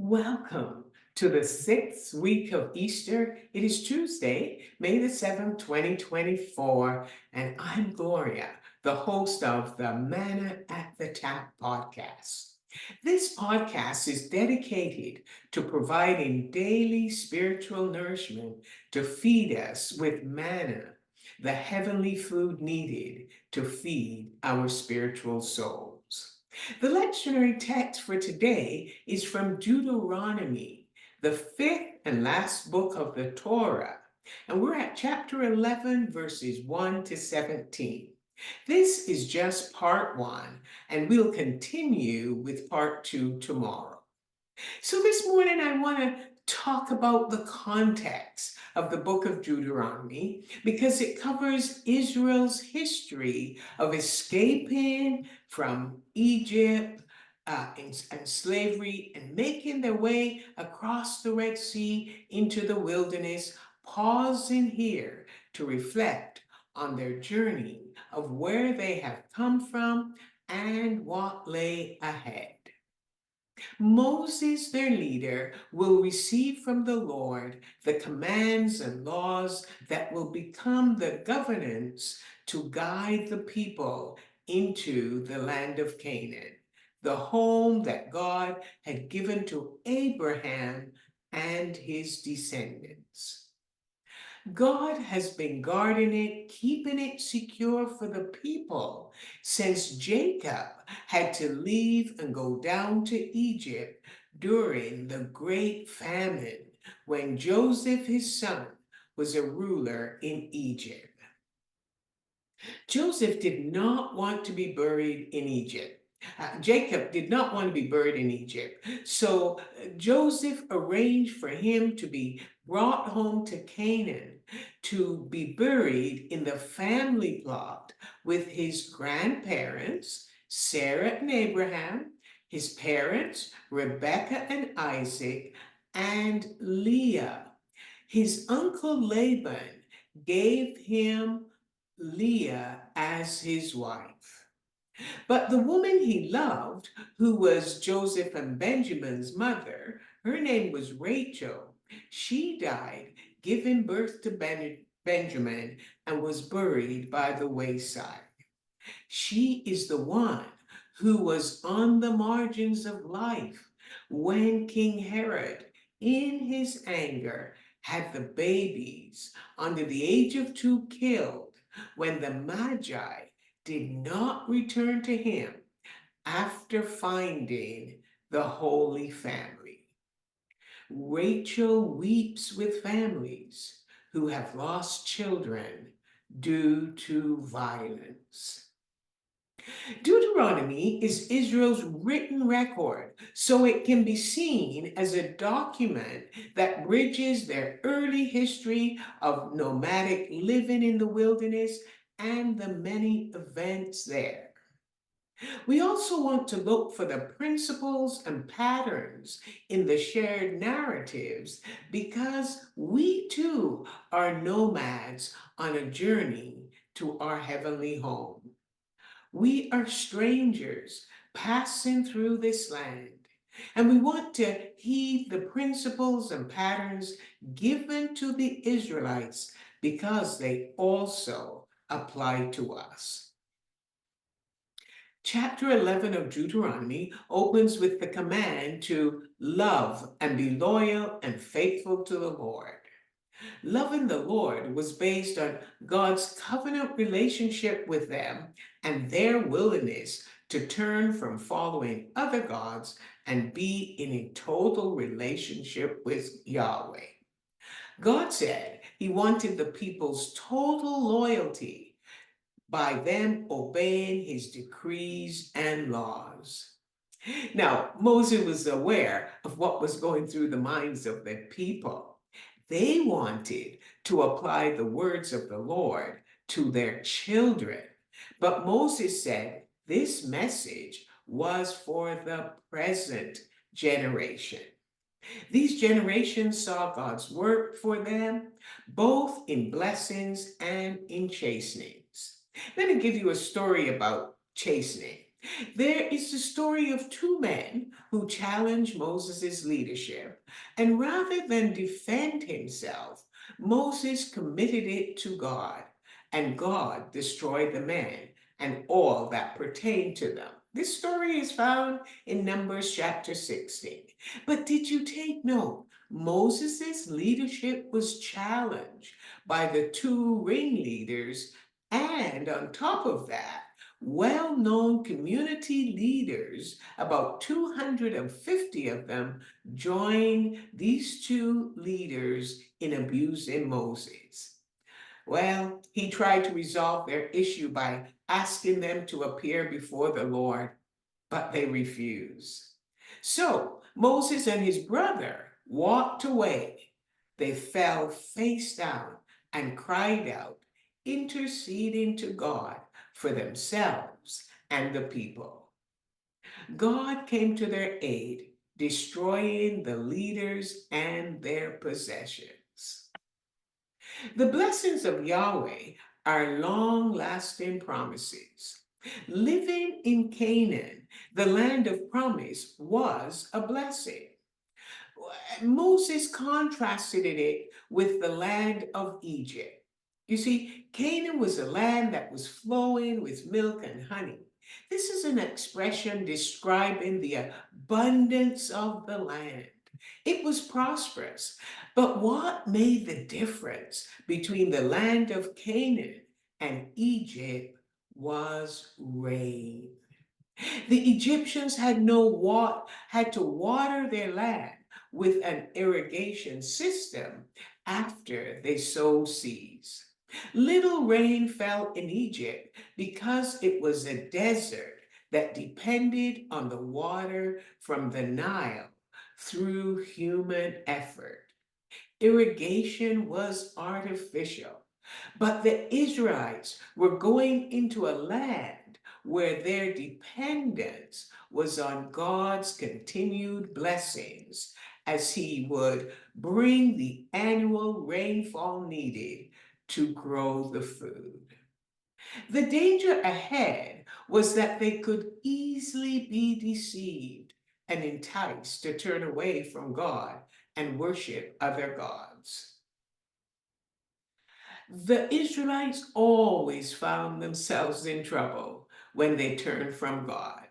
Welcome to the sixth week of Easter. It is Tuesday, May the 7th, 2024, and I'm Gloria, the host of the Manna at the Tap podcast. This podcast is dedicated to providing daily spiritual nourishment to feed us with manna, the heavenly food needed to feed our spiritual souls. The lectionary text for today is from Deuteronomy, the fifth and last book of the Torah, and we're at chapter 11, verses 1 to 17. This is just part one, and we'll continue with part two tomorrow. So this morning, I want to talk about the context of the book of Deuteronomy because it covers Israel's history of escaping from Egypt and slavery and making their way across the Red Sea into the wilderness, pausing here to reflect on their journey of where they have come from and what lay ahead. Moses, their leader, will receive from the Lord the commands and laws that will become the governance to guide the people into the land of Canaan, the home that God had given to Abraham and his descendants. God has been guarding it, keeping it secure for the people since Jacob had to leave and go down to Egypt during the great famine when Joseph, his son, was a ruler in Egypt. Joseph did not want to be buried in Egypt. Jacob did not want to be buried in Egypt. So Joseph arranged for him to be brought home to Canaan to be buried in the family plot with his grandparents, Sarah and Abraham, his parents, Rebekah and Isaac, and Leah. His uncle Laban gave him Leah as his wife. But the woman he loved, who was Joseph and Benjamin's mother, her name was Rachel. She died giving birth to Benjamin and was buried by the wayside. She is the one who was on the margins of life when King Herod, in his anger, had the babies under the age of 2 killed when the Magi did not return to him after finding the Holy Family. Rachel weeps with families who have lost children due to violence. Deuteronomy is Israel's written record, so it can be seen as a document that bridges their early history of nomadic living in the wilderness and the many events there. We also want to look for the principles and patterns in the shared narratives because we too are nomads on a journey to our heavenly home. We are strangers passing through this land, and we want to heed the principles and patterns given to the Israelites because they also apply to us. Chapter 11 of Deuteronomy opens with the command to love and be loyal and faithful to the Lord. Loving the Lord was based on God's covenant relationship with them and their willingness to turn from following other gods and be in a total relationship with Yahweh. God said he wanted the people's total loyalty by them obeying his decrees and laws. Now, Moses was aware of what was going through the minds of the people. They wanted to apply the words of the Lord to their children. But Moses said this message was for the present generation. These generations saw God's work for them, both in blessings and in chastenings. Let me give you a story about chastening. There is the story of two men who challenged Moses' leadership, and rather than defend himself, Moses committed it to God, and God destroyed the men and all that pertained to them. This story is found in Numbers chapter 16. But did you take note? Moses' leadership was challenged by the two ringleaders, and on top of that, well-known community leaders, about 250 of them, joined these two leaders in abusing Moses. Well, he tried to resolve their issue by asking them to appear before the Lord, but they refused. So Moses and his brother walked away. They fell face down and cried out, interceding to God for themselves and the people. God came to their aid, destroying the leaders and their possessions. The blessings of Yahweh are long-lasting promises. Living in Canaan, the land of promise, was a blessing. Moses contrasted it with the land of Egypt. You see, Canaan was a land that was flowing with milk and honey. This is an expression describing the abundance of the land. It was prosperous. But what made the difference between the land of Canaan and Egypt was rain. The Egyptians had to water their land with an irrigation system after they sowed seeds. Little rain fell in Egypt because it was a desert that depended on the water from the Nile through human effort. Irrigation was artificial. But the Israelites were going into a land where their dependence was on God's continued blessings as He would bring the annual rainfall needed to grow the food. The danger ahead was that they could easily be deceived and enticed to turn away from God and worship other gods. The Israelites always found themselves in trouble when they turned from God.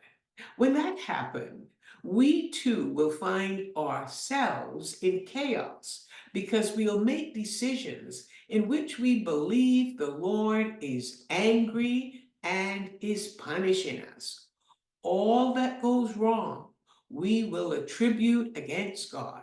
When that happened, we too will find ourselves in chaos because we'll make decisions in which we believe the Lord is angry and is punishing us. All that goes wrong, we will attribute against God.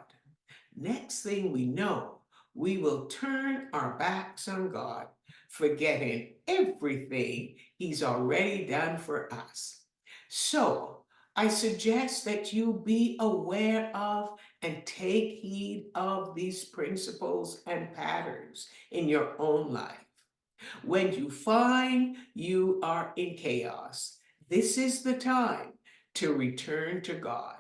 Next thing we know, we will turn our backs on God, forgetting everything He's already done for us. So, I suggest that you be aware of and take heed of these principles and patterns in your own life. When you find you are in chaos, this is the time to return to God.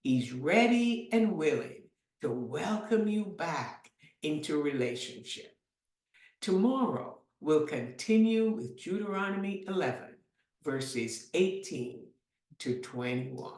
He's ready and willing to welcome you back into relationship. Tomorrow, we'll continue with Deuteronomy 11, verses 18 to 21.